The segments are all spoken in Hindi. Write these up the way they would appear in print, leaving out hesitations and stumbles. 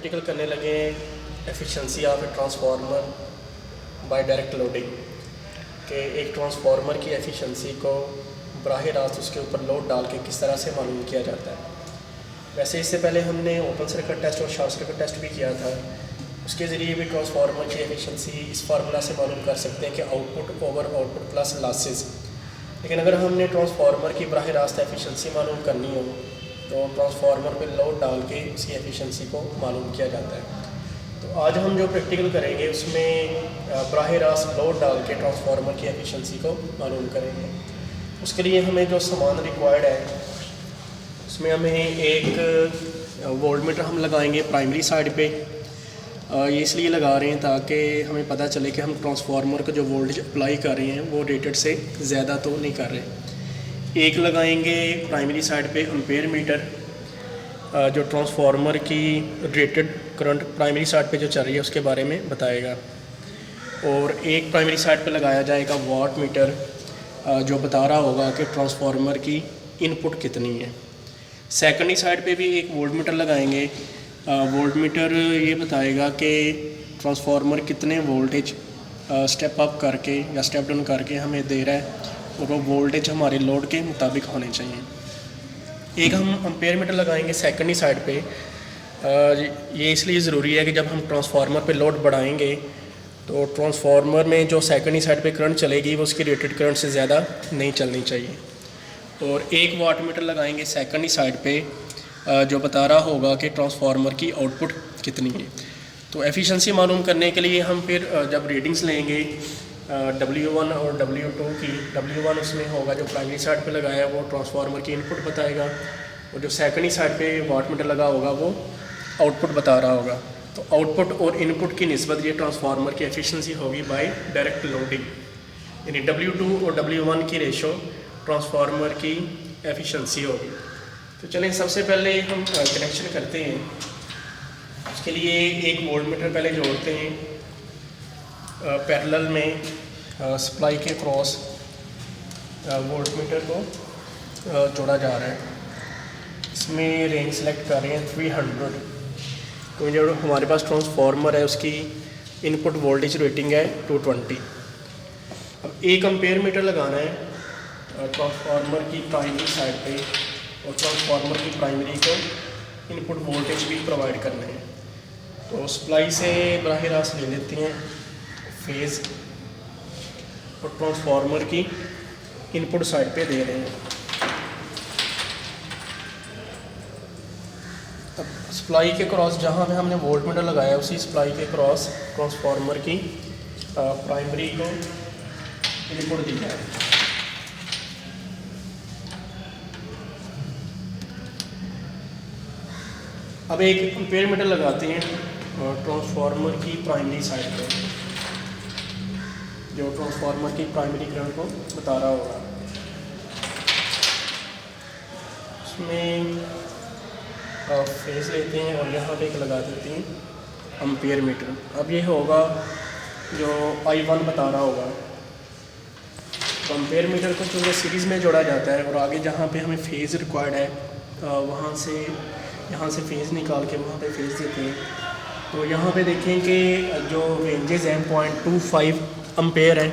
प्रैक्टिकल करने लगे efficiency of a transformer by direct loading कि एक ट्रांसफार्मर की एफिशिएंसी को बराह रास्त उसके ऊपर लोड डाल के किस तरह से मालूम किया जाता है। वैसे इससे पहले हमने ओपन सर्किट टेस्ट और शॉर्ट सर्किट टेस्ट भी किया था। उसके ज़रिए भी ट्रांसफार्मर की एफिशिएंसी इस फार्मूला से मालूम कर सकते हैं कि output over output plus losses. लेकिन अगर हमने ट्रांसफार्मर की बराह रास्त एफिशिएंसी मालूम करनी हो तो ट्रांसफार्मर पे लोड डाल के उसकी एफिशिएंसी को मालूम किया जाता है। तो आज हम जो प्रैक्टिकल करेंगे उसमें बराह रास्त लोड डाल के ट्रांसफार्मर की एफिशिएंसी को मालूम करेंगे। उसके लिए हमें जो सामान रिक्वायर्ड है उसमें हमें एक वोल्टमीटर हम लगाएंगे प्राइमरी साइड पे। ये इसलिए लगा रहे हैं ताकि हमें पता चले कि हम ट्रांसफार्मर का जो वोल्टेज अप्लाई कर रहे हैं वो रेटेड से ज़्यादा तो नहीं कर रहे। एक लगाएंगे प्राइमरी साइड पे एम्पेयर मीटर, जो ट्रांसफार्मर की रेटेड करंट प्राइमरी साइड पे जो चल रही है उसके बारे में बताएगा। और एक प्राइमरी साइड पे लगाया जाएगा वाट मीटर, जो बता रहा होगा कि ट्रांसफार्मर की इनपुट कितनी है। सेकेंडरी साइड पे भी एक वोल्ट मीटर लगाएंगे। वोल्ट मीटर ये बताएगा कि ट्रांसफार्मर कितने वोल्टेज स्टेप अप करके या स्टेप डाउन करके हमें दे रहा है और वो वोल्टेज हमारे लोड के मुताबिक होने चाहिए। एक हम एम्पेयर मीटर लगाएंगे सेकेंडरी साइड पे। ये इसलिए ज़रूरी है कि जब हम ट्रांसफार्मर पे लोड बढ़ाएंगे तो ट्रांसफार्मर में जो सेकेंडरी साइड पे करंट चलेगी वो उसकी रेटेड करंट से ज़्यादा नहीं चलनी चाहिए। और एक वाट मीटर लगाएंगे सेकेंडरी साइड पे, जो बता रहा होगा कि ट्रांसफार्मर की आउटपुट कितनी है। तो एफिशिएंसी मालूम करने के लिए हम फिर जब रीडिंग्स लेंगे W1 और W2 की, W1 उसमें होगा जो प्राइमरी साइड पे लगाया है वो ट्रांसफार्मर की इनपुट बताएगा और जो सेकेंडरी साइड पे वाट मीटर लगा होगा वो आउटपुट बता रहा होगा। तो आउटपुट और इनपुट की निस्बत ये ट्रांसफार्मर की एफिशिएंसी होगी बाय डायरेक्ट लोडिंग, यानी W2 और W1 की रेशो ट्रांसफार्मर की एफिशिएंसी होगी। तो चलें सबसे पहले हम कनेक्शन करते हैं। उसके लिए एक वोल्ट मीटर पहले जोड़ते हैं। पैरेलल में सप्लाई के क्रॉस वोल्ट मीटर को जोड़ा जा रहा है। इसमें रेंज सेलेक्ट कर रहे हैं 300। तो जो हमारे पास ट्रांसफार्मर है उसकी इनपुट वोल्टेज रेटिंग है 220। अब एक एम्पेयर मीटर लगाना है ट्रांसफार्मर की प्राइमरी साइड पे और ट्रांसफार्मर की प्राइमरी को इनपुट वोल्टेज भी प्रोवाइड करना है। तो सप्लाई से बराह रास्त ले लेते हैं फेज़ और ट्रांसफार्मर की इनपुट साइड पे दे रहे हैं। अब सप्लाई के क्रॉस जहाँ पे हमने वोल्ट मीटर लगाया उसी सप्लाई के क्रॉस ट्रांसफार्मर की प्राइमरी को इनपुट दी जाए। अब एक एम्पेयर मीटर लगाते हैं ट्रांसफार्मर की प्राइमरी साइड पे, जो ट्रांसफार्मर की प्राइमरी करंट को बता रहा होगा। उसमें फेज लेते हैं और यहाँ पे एक लगा देते हैं एम्पेयर मीटर। अब ये होगा जो I1 बता रहा होगा। तो एम्पेयर मीटर को चूँकि सीरीज़ में जोड़ा जाता है और आगे जहाँ पे हमें फेज़ रिक्वायर्ड है वहाँ से यहाँ से फेज़ निकाल के वहाँ पे फेज़ देते हैं। तो यहाँ पे देखें कि जो रेंजेस हैं 0.25 एम्पेयर है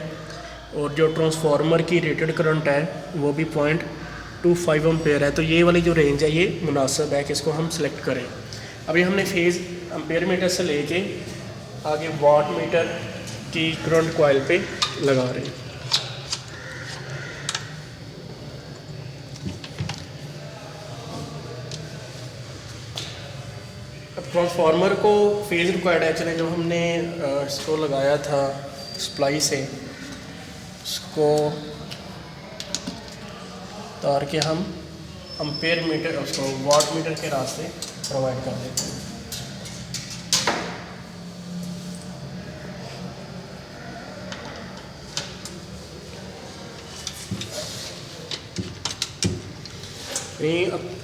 और जो ट्रांसफार्मर की रेटेड करंट है वो भी 0.25 एम्पेयर है। तो ये वाली जो रेंज है ये मुनासिब है कि इसको हम सेलेक्ट करें। अभी हमने फेज़ एम्पेयर मीटर से लेके आगे वाट मीटर की करंट कॉइल पे लगा रहे हैं। अब ट्रांसफार्मर को फेज़ रिक्वायर्ड है। चलें जो हमने इसको लगाया था सप्लाई से उसको उतार के हम एम्पेयर मीटर उसको वाट मीटर के रास्ते प्रोवाइड कर देते हैं।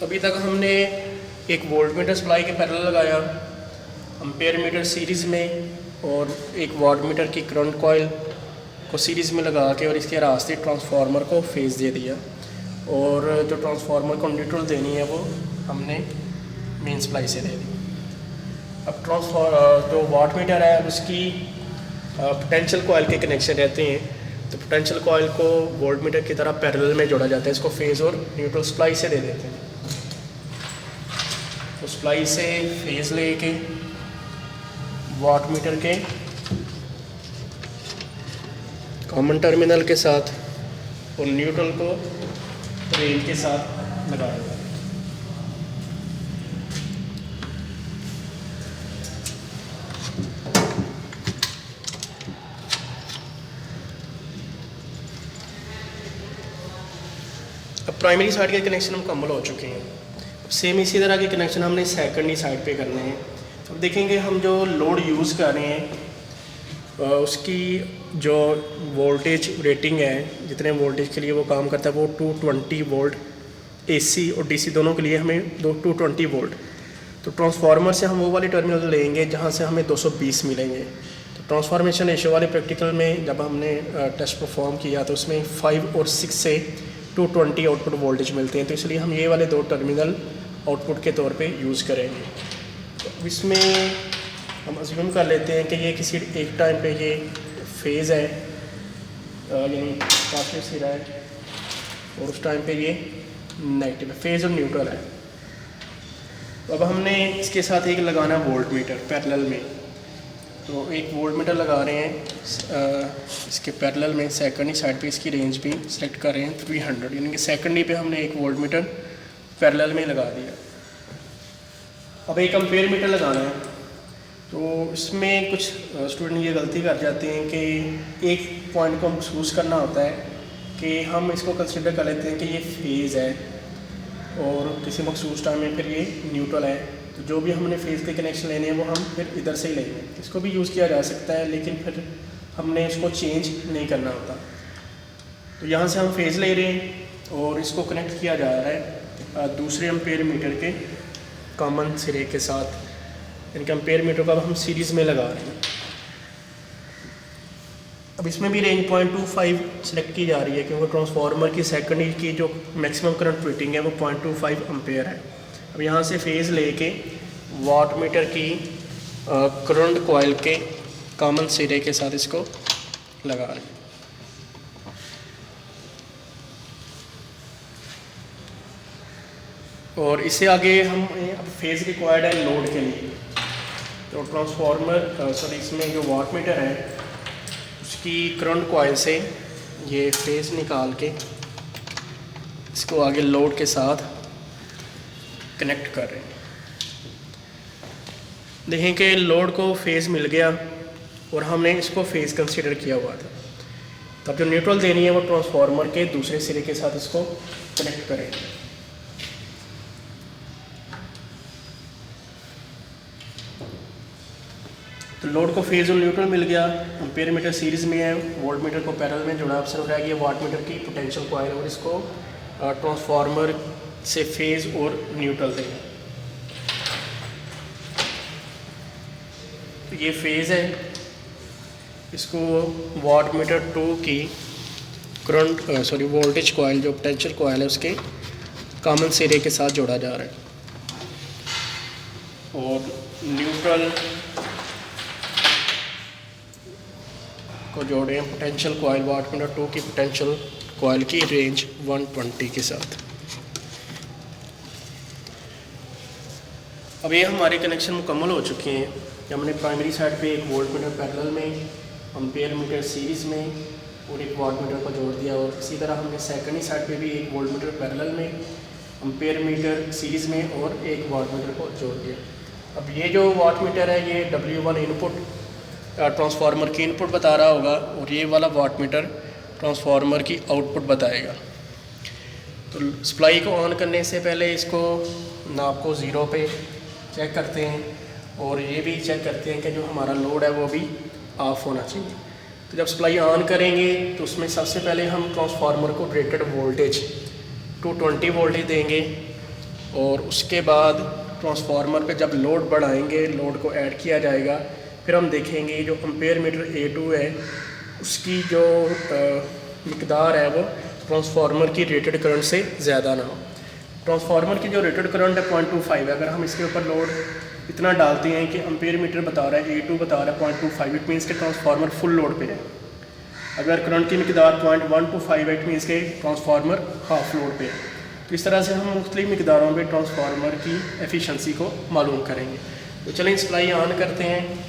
अभी तक हमने एक वोल्ट मीटर सप्लाई के पैरेलल लगाया, एम्पेयर मीटर सीरीज़ में और एक वाट मीटर की करंट कॉइल को सीरीज़ में लगा के और इसके रास्ते ट्रांसफार्मर को फेज़ दे दिया और जो ट्रांसफार्मर को न्यूट्रल देनी है वो हमने मेन सप्लाई से दे दी। अब जो वाट मीटर है उसकी पोटेंशियल कॉइल के कनेक्शन रहते हैं, तो पोटेंशियल कॉइल को वोल्ट मीटर की तरह पैरेलल में जोड़ा जाता है। इसको फेज़ और न्यूट्रल सप्लाई से दे देते हैं। तो सप्लाई से फेज़ लेके वाट मीटर के कॉमन टर्मिनल के साथ और न्यूट्रल को रेंज के साथ लगा देगा। अब प्राइमरी साइड के कनेक्शन मुकम्मल हो चुके हैं। अब सेम इसी तरह के कनेक्शन हमने सेकेंडरी साइड पे करने हैं। तो देखेंगे हम जो लोड यूज़ कर रहे हैं उसकी जो वोल्टेज रेटिंग है, जितने वोल्टेज के लिए वो काम करता है वो 220 वोल्ट AC और DC दोनों के लिए हमें 220 वोल्ट। तो ट्रांसफार्मर से हम वो वाले टर्मिनल लेंगे जहाँ से हमें 220 मिलेंगे। तो ट्रांसफॉर्मेशन रेशियो वाले प्रैक्टिकल में जब हमने टेस्ट परफॉर्म किया तो उसमें 5 और 6 से 220 आउटपुट वोल्टेज मिलते हैं। तो इसलिए हम ये वाले दो टर्मिनल आउटपुट के तौर पे यूज़ करेंगे। तो इसमें हम अज्यूम कर लेते हैं कि ये किसी एक टाइम पे ये फेज़ है, यानी पॉजिटिव सिरा है, और उस टाइम पे ये नेगेटिव है, फेज़ और न्यूट्रल है। तो अब हमने इसके साथ एक लगाना है वोल्ट मीटर पैरेलल में। तो एक वोल्ट मीटर लगा रहे हैं इसके पैरेलल में, सेकेंडरी साइड पे इसकी रेंज भी सेलेक्ट कर रहे हैं 300, यानी कि सेकेंडरी पे हमने एक वोल्ट मीटर पैरेलल में लगा दिया। अब एक एम्पेयर मीटर लगाना है। तो इसमें कुछ स्टूडेंट ये गलती कर जाते हैं कि एक पॉइंट को महसूस करना होता है कि हम इसको कंसिडर कर लेते हैं कि ये फेज़ है और किसी मखसूस टाइम में फिर ये न्यूट्रल है। तो जो भी हमने फेज़ के कनेक्शन लेने हैं वो हम फिर इधर से ही लेंगे। इसको भी यूज़ किया जा सकता है, लेकिन फिर हमने इसको चेंज नहीं करना होता। तो यहाँ से हम फेज़ ले रहे हैं और इसको कनेक्ट किया जा रहा है दूसरे एम्पेयर मीटर के कॉमन सिरे के साथ, यानी कि एम्पेयर मीटर को अब हम सीरीज़ में लगा रहे हैं। अब इसमें भी रेंज 0.25 सेलेक्ट की जा रही है क्योंकि ट्रांसफार्मर की सेकेंडरी की जो मैक्सिमम करंट रेटिंग है वो 0.25 एम्पेयर है। अब यहाँ से फेज़ लेके वाट मीटर की करंट कॉइल के कॉमन सिरे के साथ इसको लगा रहे हैं। और इससे आगे हम अब फेज़ रिक्वायर्ड है लोड के लिए। तो ट्रांसफार्मर इसमें जो वाट मीटर है उसकी करंट कॉइल से ये फेज़ निकाल के इसको आगे लोड के साथ कनेक्ट कर रहे हैं। देखें कि लोड को फेज़ मिल गया और हमने इसको फेज़ कंसीडर किया हुआ था। तब जो न्यूट्रल देनी है वो ट्रांसफार्मर के दूसरे सिरे के साथ इसको कनेक्ट करेंगे। तो लोड को फेज़ और न्यूट्रल मिल गया, एम्पेयर मीटर सीरीज़ में है, वोल्ट मीटर को पैरेलल में जुड़ा। अब से हो रहा है कि वाट मीटर की पोटेंशियल कॉइल और इसको ट्रांसफार्मर से फेज़ और न्यूट्रल देंगे। तो ये फेज़ है, इसको वाट मीटर 2 की वोल्टेज कॉइल जो पोटेंशियल कॉइल है उसके कॉमन सिरे के साथ जोड़ा जा रहा है। और न्यूट्रल को जोड़े हैं पोटेंशियल कॉइल वाट मीटर 2 की पोटेंशियल कॉइल की रेंज 120 के साथ। अब ये हमारे कनेक्शन मुकम्मल हो चुके हैं। हमने प्राइमरी साइड पे एक वोल्ट मीटर पैरेलल में, एम्पेयर मीटर सीरीज़ में और एक वाट मीटर को जोड़ दिया। और इसी तरह हमने सेकेंडरी साइड पे भी एक वोल्ट मीटर पैरेलल में, एम्पेयर मीटर सीरीज़ में और एक वाट मीटर को जोड़ दिया। अब ये जो वाट मीटर है ये W1 इनपुट ट्रांसफार्मर की इनपुट बता रहा होगा और ये वाला वाट मीटर ट्रांसफार्मर की आउटपुट बताएगा। तो सप्लाई को ऑन करने से पहले इसको नाप को 0 पे चेक करते हैं और ये भी चेक करते हैं कि जो हमारा लोड है वो भी ऑफ होना चाहिए। तो जब सप्लाई ऑन करेंगे तो उसमें सबसे पहले हम ट्रांसफार्मर को रेटेड वोल्टेज 220 वोल्टेज देंगे और उसके बाद ट्रांसफार्मर पे जब लोड बढ़ाएंगे, लोड को ऐड किया जाएगा। फिर हम देखेंगे जो एम्पेयर मीटर A2 है उसकी जो मिकदार है वो ट्रांसफार्मर की रेटेड करंट से ज़्यादा ना हो। ट्रांसफार्मर की जो रेटेड करंट है 0.25 है। अगर हम इसके ऊपर लोड इतना डालते हैं कि एम्पेयर मीटर बता रहा है A2 बता रहा है 0.25, इट मीन्स के ट्रांसफार्मर फुल लोड पे है। अगर करंट की मिकदार 0.125 है, इट मीन्स के ट्रांसफार्मर हाफ लोड पे है। तो इस तरह से हम मुख्तलिफ मिकदारों पे ट्रांसफार्मर की एफिशिएंसी को मालूम करेंगे। तो चलें सप्लाई ऑन करते हैं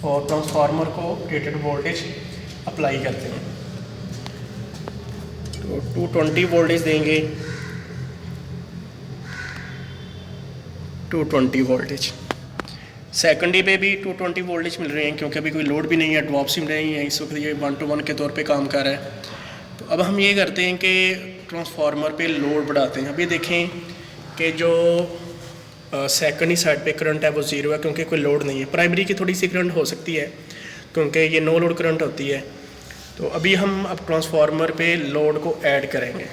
और ट्रांसफार्मर को रेटेड वोल्टेज अप्लाई करते हैं। तो 220 वोल्टेज देंगे, 220 वोल्टेज। सेकेंडरी पे भी 220 वोल्टेज मिल रहे हैं क्योंकि अभी कोई लोड भी नहीं है, ड्रॉप्स भी नहीं है, इस वक्त ये 1 to 1 के तौर पे काम कर रहा है। तो अब हम ये करते हैं कि ट्रांसफार्मर पे लोड बढ़ाते हैं। अभी देखें कि जो सेकेंडरी साइड पे करंट है वो ज़ीरो है क्योंकि कोई लोड नहीं है। प्राइमरी की थोड़ी सी करंट हो सकती है क्योंकि ये नो लोड करंट होती है। तो अभी हम अब ट्रांसफार्मर पे लोड को ऐड करेंगे।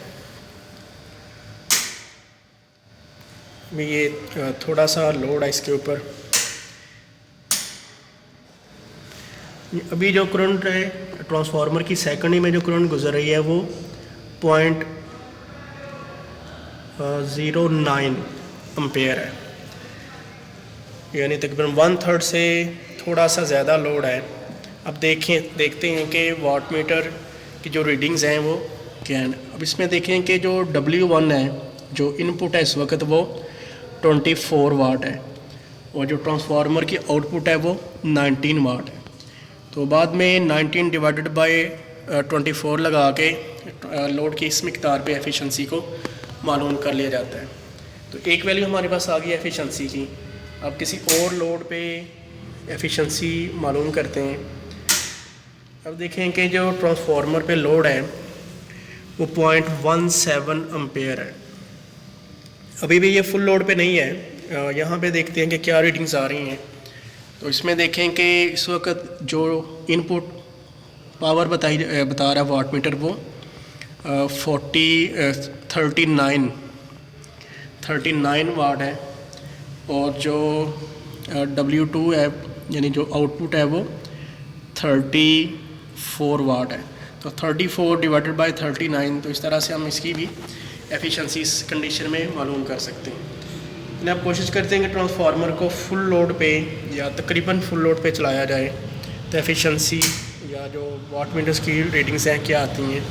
ये थोड़ा सा लोड है इसके ऊपर। अभी जो करंट है ट्रांसफार्मर की सेकेंडरी में जो करंट गुजर रही है वो 0.09 एम्पेयर है, यानी तकरीबन 1/3 से थोड़ा सा ज़्यादा लोड है। अब देखते हैं कि वाट मीटर की जो रीडिंग्स हैं वो क्या हैं। अब इसमें देखें कि जो W1 है, जो इनपुट है इस वक्त वो 24 वाट है और जो ट्रांसफार्मर की आउटपुट है वो 19 वाट है। तो बाद में 19 डिवाइडेड बाय 24 लगा के लोड की इस मिकदार पे एफिशिएंसी को मालूम कर लिया जाता है। तो एक वैल्यू हमारे पास आ गई एफिशिएंसी की। अब किसी और लोड पे एफिशिएंसी मालूम करते हैं। अब देखें कि जो ट्रांसफार्मर पे लोड है वो 0.17 एम्पेयर है। अभी भी ये फुल लोड पे नहीं है। यहाँ पे देखते हैं कि क्या रीडिंग्स आ रही हैं। तो इसमें देखें कि इस वक्त जो इनपुट पावर बता रहा है वाट मीटर वो 39 वाट है और जो W2 है यानी जो आउटपुट है वो 34 वाट है। तो 34 डिवाइडेड बाय 39, तो इस तरह से हम इसकी भी एफिशिएंसी इस कंडीशन में मालूम कर सकते हैं। अब कोशिश करते हैं कि ट्रांसफार्मर को फुल लोड पे या तकरीबन फुल लोड पे चलाया जाए तो एफिशिएंसी या जो वाट मीटर्स की रीडिंग्स हैं क्या आती हैं।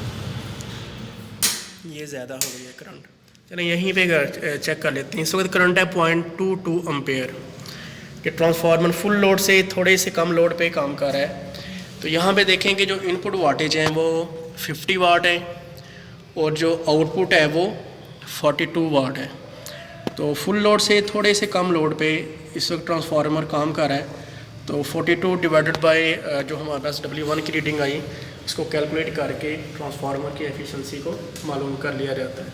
ये ज़्यादा हो गई है करंट। चलें यहीं पे चेक कर लेते हैं। इस वक्त करंट है 0.22 एम्पेयर कि ट्रांसफार्मर फुल लोड से थोड़े से कम लोड पे काम कर रहा है। तो यहाँ पे देखें कि जो इनपुट वाटेज हैं वो 50 वाट है और जो आउटपुट है वो 42 वाट है। तो फुल लोड से थोड़े से कम लोड पे इस वक्त ट्रांसफार्मर काम कर रहा है। तो 42 डिवाइडेड बाय जो हमारे पास W1 की रीडिंग आई, इसको कैलकुलेट करके ट्रांसफार्मर की एफिशिएंसी को मालूम कर लिया जाता है।